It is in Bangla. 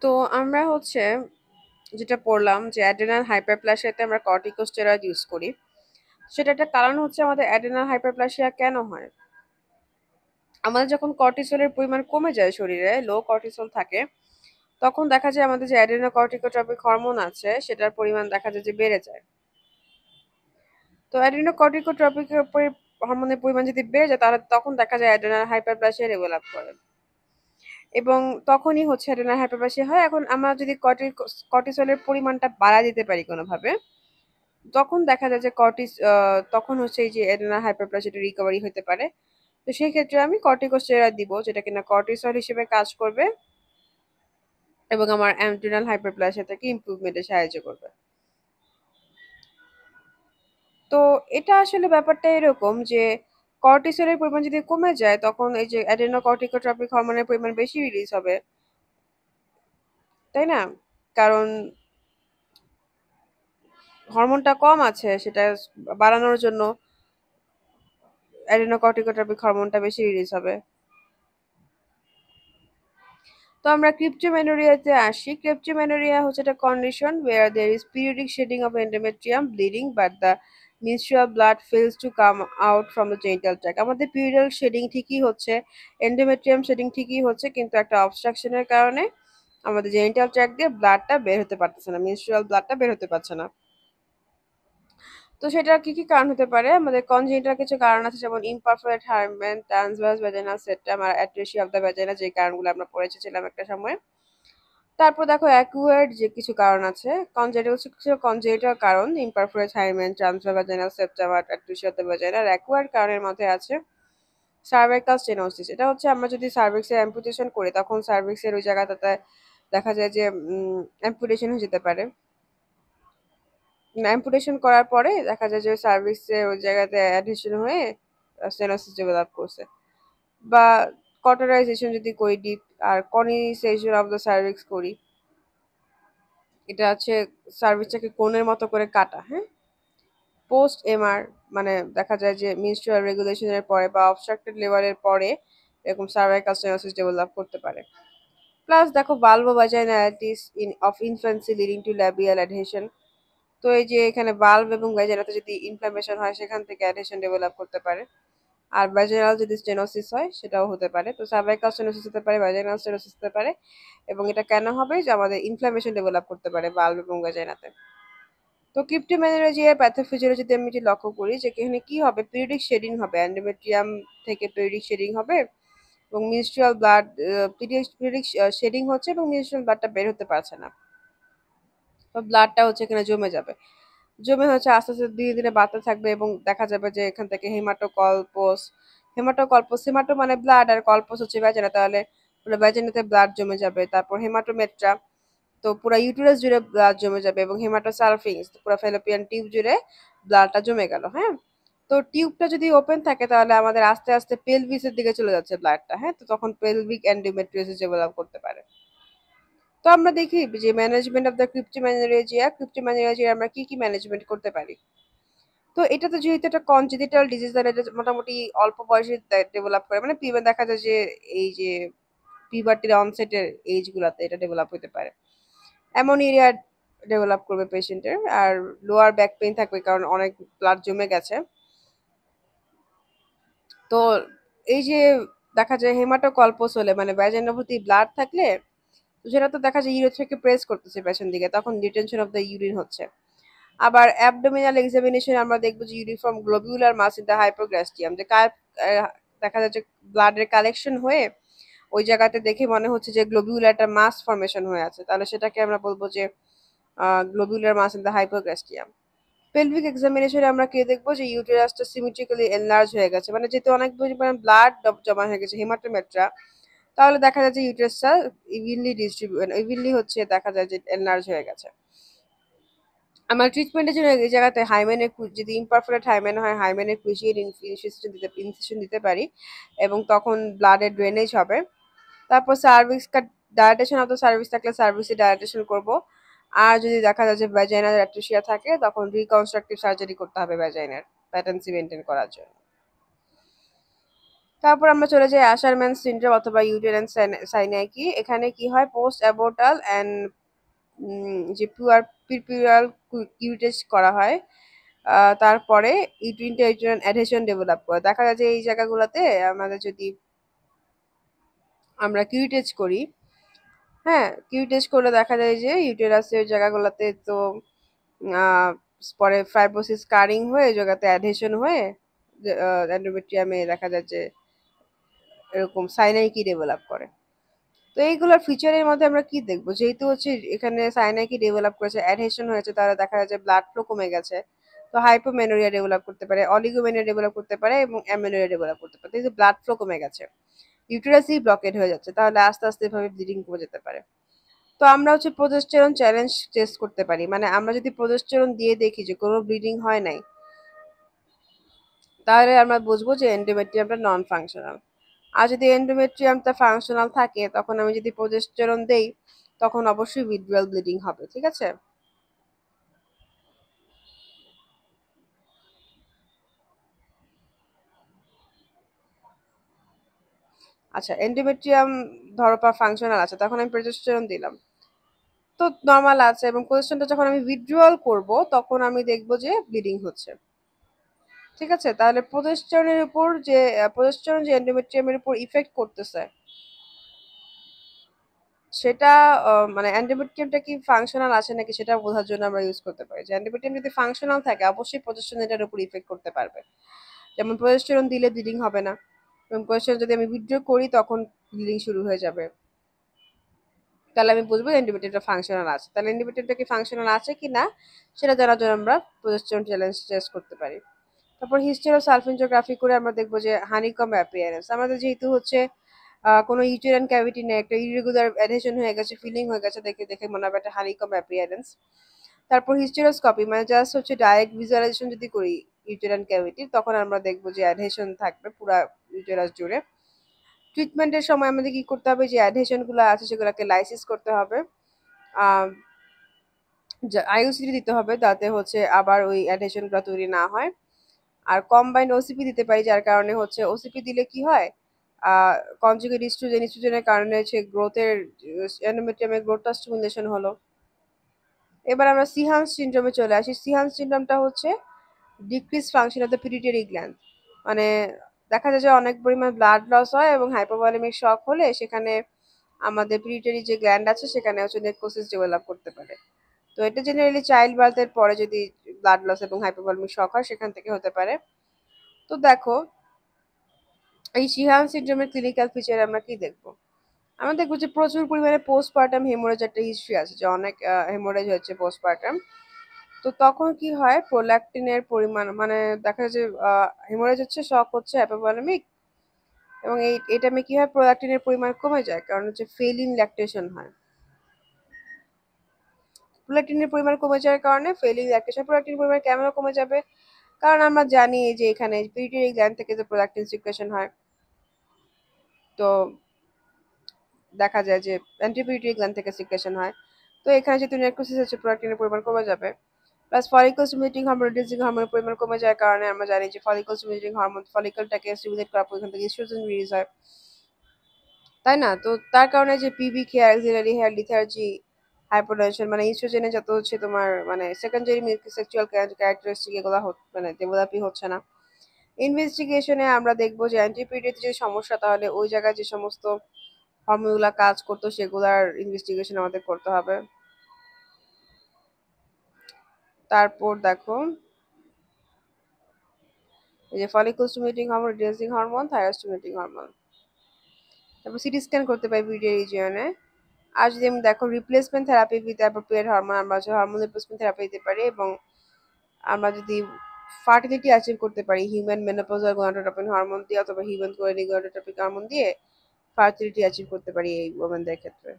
তো আমরা হচ্ছে যেটা পড়লাম যে অ্যাড্রেনাল হাইপারপ্লাসিয়াতে আমরা কর্টিকোস্টেরয়েড ইউজ করি। সেটা একটা কারণ হচ্ছে আমাদের অ্যাড্রেনাল হাইপারপ্লাসিয়া কেন হয়। আমাদের যখন কর্টিসলের পরিমাণ কমে যায় শরীরে, লো কর্টিসল থাকে, তখন দেখা যায় আমাদের যে অ্যাড্রেনোকর্টিকোট্রপিক হরমোন আছে সেটার পরিমাণ দেখা যায় যে বেড়ে যায়। তো অ্যাড্রেনোকর্টিকোট্রপিক হরমোনের পরিমাণ যদি বেড়ে যায় তাহলে তখন দেখা যায় অ্যাড্রেনাল হাইপারপ্লাসিয়া ডেভেলপ করে এবং তখনই হচ্ছে অ্যাড্রেনাল হাইপারপ্লাসিয়া হয়। এখন আমরা যদি কর্টিসলের পরিমাণটা বাড়ায় দিতে পারি কোনোভাবে, তখন দেখা যায় যে তখন হচ্ছে এই যে অ্যাড্রেনাল হাইপারপ্লাসিয়াটা রিকভারি হতে পারে। তো সেই ক্ষেত্রে আমি কর্টিকোস্টেরয়েড দিব যেটা কিনা কর্টিসল হিসেবে কাজ করবে এবং আমার অ্যাড্রেনাল হাইপারপ্লাসিয়াটাকে ইমপ্রুভমেন্টে সাহায্য করবে। তো এটা আসলে ব্যাপারটা এরকম যে কর্টিসলের পরিমাণ যদি কমে যায় তখন এই যে অ্যাডেনোকর্টিকোট্রপিক হরমোনের পরিমাণ বেশি রিলিজ হবে, তাই না? কারণ হরমোনটা কম আছে, সেটা বাড়ানোর জন্য অ্যাডেনোকর্টিকোট্রপিক হরমোনটা বেশি রিলিজ হবে। তো আমরা ক্রিপ্টোমেনোরিয়াতে আসি। ক্রিপ্টোমেনোরিয়া হচ্ছে একটা condition where there is periodic shedding of endometrium bleeding but the menstrual blood fails to come out from the genital tract। আমাদের পিরিয়ডাল শেডিং ঠিকই হচ্ছে, এন্ডোমেট্রিয়াম শেডিং ঠিকই হচ্ছে, কিন্তু একটা অবস্ট্রাকশনের কারণে আমাদের জেনিটাল ট্র্যাক্ট দিয়ে ব্লাডটা বের হতে পারতেছে না, মেনস্ট্রুয়াল ব্লাডটা বের হতে পারছে না। তো সেটার কি কি কারণ হতে পারে? আমাদের কনজেনিটাল কিছু কারণ আছে, যেমন imperfect hymen, transverse vaginal septum আর অ্যাট্রেসিয়া অফ দ্য ভ্যাজাইনা, যে কারণগুলো আমরা পড়েছিলাম একটা সময়। তারপর দেখো অ্যাকুয়ার্ড যে কিছু কারণ আছে, কনজেনিটাল কিছু কনজেনিটাল কারণ, imperfect hymen, transverse vaginal septum আর অ্যাট্রেসিয়া অফ দ্য ভ্যাজাইনা। আর অ্যাকুয়ার্ড কারণের মধ্যে আছে সার্ভাইকাল স্টেনোসিস। এটা হচ্ছে আমরা যদি সার্ভিক্সের অ্যাম্পুটেশন করি তখন সার্ভিক্সের ওই জায়গাটাতে দেখা যায় যে অ্যাম্পুটেশন হয়ে যেতে পারে। অ্যাম্পুটেশন করার পরে দেখা যায় যে সার্ভিক্সে ওই জায়গাতে অ্যাডহেশন হয়ে স্টেনোসিস ডেভেলপ করছে। বা কটরাইজেশন যদি করি ডিপ, আর কনিসাইজেশন অফ দ্য সার্ভিক্স করি, এটা হচ্ছে সার্ভিসটাকে কোণের মতো করে কাটা, হ্যাঁ। পোস্ট এমআর মানে দেখা যায় যে মিনস্ট্রুয়াল রেগুলেশনের পরে বা অবস্ট্রাক্টেড লেবারের পরে এরকম সার্ভাইকাল স্টেনোসিস ডেভেলপ করতে পারে। প্লাস দেখো vulvovaginitis of infancy leading to labial adhesion. তো এই যে এখানে ভালভ এবং ভ্যাজাইনাতে যদি ইনফ্লামেশন হয় সেখান থেকে অ্যাডহেশন ডেভেলপ করতে পারে। আর ভ্যাজাইনাল যদি স্টেনোসিস হয় সেটাও হতে পারে। তো সার্ভাইকাল স্টেনোসিস হতে পারে, ভ্যাজাইনাল স্টেনোসিস হতে পারে। এবং এটা কেন হবে? যে আমাদের ইনফ্লামেশন ডেভেলপ করতে পারে ভালভ এবং ভ্যাজাইনাতে। তো ক্রিপ্টোমেনোলজিয়ার প্যাথোফিজিওলজিতে আমি যদি লক্ষ্য করি যে এখানে কি হবে, পিরিয়ডিক শেডিং হবে, এন্ডোমেট্রিয়াম থেকে পিরিয়ডিক শেডিং হবে এবং মিনস্ট্রুয়াল ব্লাড, পিরিয়ডিক শেডিং হচ্ছে এবং মিনস্ট্রুয়াল ব্লাডটা বের হতে পারছে না। তো ব্লাডটা হচ্ছে এখানে জমে যাবে, জমে হচ্ছে আস্তে আস্তে ধীরে ধীরে বাড়তে থাকবে এবং দেখা যাবে যে এখান থেকে হেমাটোকল্পস, হেমাটো মানে ব্লাড, আর কল্পস হচ্ছে ভ্যাজাইনা, তাহলে পুরো ভ্যাজাইনাতে ব্লাড জমে যাবে। তারপর হেমাটোমেট্রা, তো পুরো ইউটেরাস জুড়ে ব্লাড জমে যাবে এবং হেমাটোসালফিংস, পুরো ফেলোপিয়ান টিউব জুড়ে ব্লাডটা জমে গেল, হ্যাঁ। তো টিউবটা যদি ওপেন থাকে তাহলে আমাদের আস্তে আস্তে পেলভিসের দিকে চলে যাচ্ছে ব্লাডটা, হ্যাঁ। তো তখন পেলভিক এন্ডোমেট্রিওসিস ডেভেলপ করতে পারে। তো আমরা দেখি যে ম্যানেজমেন্ট অফ দ্য ক্রিপ্টোম্যানুরেজিয়া আমরা কি কি ম্যানেজমেন্ট করতে পারি। তো এটা তো যেহেতু একটা কনজেনিটাল ডিজিজ, আর এটা মোটামুটি অল্প বয়সে ডেভেলপ করে, মানে দেখা যায় যে এই যে পিউবার্টির অনসেটের এইজ গুলাতে এটা ডেভেলপ হতে পারে। অ্যামোনিরিয়া ডেভেলপ করবে পেশেন্টের, আর লোয়ার ব্যাক পেইন থাকবে কারণ অনেক ব্লাড জমে গেছে। তো এই যে দেখা যায় হেমাটোকল্পস হলে মানে ভ্যাজাইনার প্রতি ব্লাড থাকলে, তো সেটা তো দেখা যায় ইউরেথ্রাকে প্রেস করতেছে পেছন দিকে, তখন রিটেনশন অফ দ্য ইউরিন হচ্ছে। আবার অ্যাবডোমিনাল এক্সামিনেশন আমরা দেখবো যে uniform globular mass in the hypogastrium, যে দেখা যাচ্ছে ব্লাডের কালেকশন হয়ে ওই জায়গাতে দেখে মনে হচ্ছে যে গ্লোবিউলার একটা মাস ফর্মেশন হয়ে আছে, তাহলে সেটাকে আমরা বলবো যে globular mass in the hypogastrium. Pelvic এক্সামিনেশনে আমরা কি দেখবো যে ইউটেরাসটা সিমেট্রিক্যালি এনলার্জ হয়ে গেছে, মানে যেহেতু অনেক পরিমাণ ব্লাড জমা হয়ে গেছে হেমাটোমেট্রা, তাহলে দেখা যায় যে ইউটেরাসটা ইভিনলি হচ্ছে দেখা যায় যে এনলার্জ হয়ে গেছে। আমার ট্রিটমেন্টের জন্য এই জায়গাতে হাইমেনের যদি ইমপারফেক্ট হাইমেন হয়, হাইমেনের ক্রুশিয়াল ইনসিশন দিতে পারি এবং তখন ব্লাডের ড্রেনেজ হবে। তারপর সার্ভিক্স ডায়াটেশন অফ দ্য সার্ভিস থাকলে সার্ভিসে ডায়াটেশন করব। আর যদি দেখা যায় যে ভ্যাজাইনাল অ্যাট্রেসিয়া থাকে তখন রিকনস্ট্রাকটিভ সার্জারি করতে হবে ভ্যাজাইনার প্যাটেন্সি মেনটেন করার জন্য। তারপর আমরা চলে যাই আশারম্যান সিনড্রোম অথবা ইউটেরাইন সাইনাইকি। এখানে কি হয়, পোস্ট অ্যাবর্টাল অ্যান্ড যে পিউরাল কিউটেজ করা হয়, তারপরে ইউট্রিনটা ইউটেরাইন অ্যাডহেশন ডেভেলপ করে। দেখা যায় যে এই জায়গাগুলোতে আমাদের যদি আমরা কিউটেজ করি, হ্যাঁ কিউটেজ করলে দেখা যায় যে ইউটেরাসের জায়গাগুলোতে তো আহ, পরে ফাইব্রোসিস স্কারিং হয়ে জায়গাতে অ্যাডহেশন হয়ে এন্ডোমেট্রিয়ামে দেখা যায় যে এরকম সাইনাইকি ডেভেলপ করে। তো এইগুলোর ফিচারের মধ্যে আমরা কি দেখবো, যেহেতু হচ্ছে এখানে সাইনাইকি ডেভেলপ করেছে, অ্যাডহেশন হয়েছে, তারা দেখা যাচ্ছে ব্লাড ফ্লো কমে গেছে, তো হাইপোমেনোরিয়া ডেভেলপ করতে পারে, অলিগোমেনিয়া ডেভেলপ করতে পারে এবং অ্যামেনোরিয়া ডেভেলপ করতে পারে। কিন্তু ব্লাড ফ্লো কমে গেছে, ইউটেরাসই ব্লকেড হয়ে যাচ্ছে, তাহলে আস্তে আস্তে এভাবে ব্লিডিং কমে যেতে পারে। তো আমরা হচ্ছে প্রোজেস্টেরন চ্যালেঞ্জ টেস্ট করতে পারি, মানে আমরা যদি প্রোজেস্টেরন দিয়ে দেখি যে কোনো ব্লিডিং হয় নাই, তাহলে আমরা বুঝবো যে এন্ডোমেট্রিয়ামটা নন ফাংশনাল। আর যদি এন্ডোমেট্রিয়ামটা ফাংশনাল থাকে, তখন আমি যদি প্রোজেস্টেরন দেই, তখন অবশ্যই উইথড্রয়াল ব্লিডিং হবে। ঠিক আছে। আচ্ছা, এন্ডোমেট্রিয়াম ধরো বা ফাংশনাল আছে, তখন আমি প্রোজেস্টেরন দিলাম, তো নর্মাল আছে, এবং প্রোজেস্টেরনটা যখন আমি উইথড্রয়াল করব, তখন আমি দেখবো যে ব্লিডিং হচ্ছে। ঠিক আছে, তাহলে প্রোজেস্টেরনের উপর যে প্রোজেস্টেরন যে এন্ডোমেট্রিয়ামের উপর ইফেক্ট করতেছে, সেটা মানে এন্ডোমেট্রিয়ামটা কি ফাংশনাল আছে নাকি সেটা বোঝার জন্য আমরা ইউজ করতে পারি। যে এন্ডোমেট্রিয়াম যদি ফাংশনাল থাকে, অবশ্যই প্রোজেস্টেরন এটার উপর ইফেক্ট করতে পারবে। যেমন প্রোজেস্টেরন দিলে ব্লিডিং হবে না, এবং প্রোজেস্টেরন যদি আমি উইথড্র করি তখন ব্লিডিং শুরু হয়ে যাবে। তাহলে আমি বুঝবো এন্ডোমেট্রিয়ামটা ফাংশনাল আছে। তাহলে এন্ডোমেট্রিয়ামটা কি ফাংশনাল আছে কি না সেটা জানার জন্য আমরা প্রোজেস্টেরন চ্যালেঞ্জ টেস্ট করতে পারি। তারপর হিস্টেরো সালফেঞ্জোগ্রাফি করে আমরা দেখবো যে হানিকম অ্যাপিয়ারেন্স, আমাদের যেহেতু হচ্ছে কোনো ইউটেরাইন ক্যাভিটি নেই, একটা ইরেগুলার অ্যাডহেশন হয়ে গেছে, ফিলিং হয়ে গেছে, দেখে দেখে মনে হবে একটা হানিকম অ্যাপিয়ারেন্স। তারপর হিস্টেরোস্কোপি, মানে জাস্ট হচ্ছে ডাইরেক্ট ভিজুয়ালাইজেশন যদি করি ইউটেরাইন ক্যাভিটি, তখন আমরা দেখবো যে অ্যাডহেশন থাকবে পুরো ইউটেরাস জুড়ে। ট্রিটমেন্টের সময় আমাদের কি করতে হবে, যে অ্যাডহেশন গুলো আছে সেগুলোকে লাইসিস করতে হবে, আইইউসিডি দিতে হবে, যাতে হচ্ছে আবার ওই অ্যাডহেশন গুলো তৈরি না হয়। আর কম্বাইন্ড ওসিপি দিতে পারি, যার কারণে হচ্ছে ওসিপি দিলে কি হয়, কনজুগেট ইস্ট্রোজেনের কারণে হচ্ছে গ্রোথের এন্ডোমেট্রিয়ামের গ্রোথটা স্টিমুলেশন হলো। এবার আমরা সিহান্স সিনড্রোমে চলে আসি। সিহান্স সিনড্রোমটা হচ্ছে decrease function of the pituitary gland, মানে দেখা যায় যে অনেক পরিমাণ ব্লাড লস হয় এবং হাইপোভলিমিক শক হলে সেখানে আমাদের পিটুইটারি যে গ্ল্যান্ড আছে সেখানে হচ্ছে নেক্রোসিস ডেভেলপ করতে পারে। তো এটা জেনারেলি চাইল্ড বার্থের পরে যদি ব্লাড লস এবং হাইপোভলিমিক শক হয়, সেখান থেকে হতে পারে। তো দেখো, এই শিহান সিনড্রোমের ক্লিনিক্যাল ফিচার আমরা কি দেখবো, আমরা দেখবো যে প্রচুর পরিমাণে পোস্টপার্টাম হেমোরেজ একটা হিস্ট্রি আছে, যে অনেক হেমোরেজ হচ্ছে পোস্টপার্টাম। তো তখন কি হয়, প্রোল্যাকটিনের পরিমাণ, মানে দেখা যায় যে হেমোরেজ হচ্ছে, শক হচ্ছে, অ্যাপোভলিমিক, এবং এই টাইমে কি হয়, প্রোল্যাকটিনের পরিমাণ কমে যায়, কারণ হচ্ছে ফেলিন ল্যাকটেশন হয়। প্রোল্যাকটিনের পরিমাণ কমে যাওয়ার কারণে ফেলিন ল্যাকটেশন, প্রোল্যাকটিনের পরিমাণ কেন কমে যাবে, কারণ আমরা জানি যে এখানে পিটুইটারি গ্ল্যান্ড থেকে যে প্রোল্যাকটিন সিক্রেশন হয়, তো দেখা যায় যে অ্যান্টিপিউটারি গ্ল্যান্ড থেকে সিক্রেশন হয়। তো এখানে যেহেতু নেক্রোসিস হচ্ছে, প্রোল্যাকটিনের পরিমাণ কমে যাবে। Plus follicle stimulating hormone, releasing হরমোনের পরিমাণ কমে যাওয়ার কারণে আমরা জানি যে ফলিকল স্টিমুলেটিং হরমোন ফলিকলটাকে স্টিমুলেট করার পর এখান থেকে ইস্ট্রোজেন রিলিজ হয়, তাই না? তো তার কারণে যে পিবিকে, অ্যাক্সিলারি হেয়ার লিথার্জি, হাইপোটেনশন, মানে ইস্ট্রোজেনে যত হচ্ছে তোমার মানে সেকেন্ডারি সেক্সুয়াল ক্যারেক্টারিস্টিক, এগুলো মানে ডেভেলপই হচ্ছে না। ইনভেস্টিগেশনে আমরা দেখবো যে অ্যান্টিপিউটারিতে যে সমস্যা, তাহলে ওই জায়গায় যে সমস্ত হরমোনগুলা কাজ করতো সেগুলার ইনভেস্টিগেশন আমাদের করতে হবে। তারপর দেখো, এই যে follicle stimulating hormone, releasing hormone, thyroid stimulating hormone. তারপর সিটি স্ক্যান করতে পারি পিউটারি রিজিয়নে। আর যদি আমি দেখো replacement therapy with appropriate hormone, আমরা হচ্ছে হরমোন রিপ্লেসমেন্ট থেরাপি দিতে পারি। এবং আমরা যদি ফার্টিলিটি অ্যাচিভ করতে পারি হিউম্যান মেনোপজাল গোনাডোট্রপিন হরমোন দিয়ে, অথবা হিউম্যান রেগুলেটরি হরমোন দিয়ে ফার্টিলিটি অ্যাচিভ করতে পারি এই ওমেনদের ক্ষেত্রে।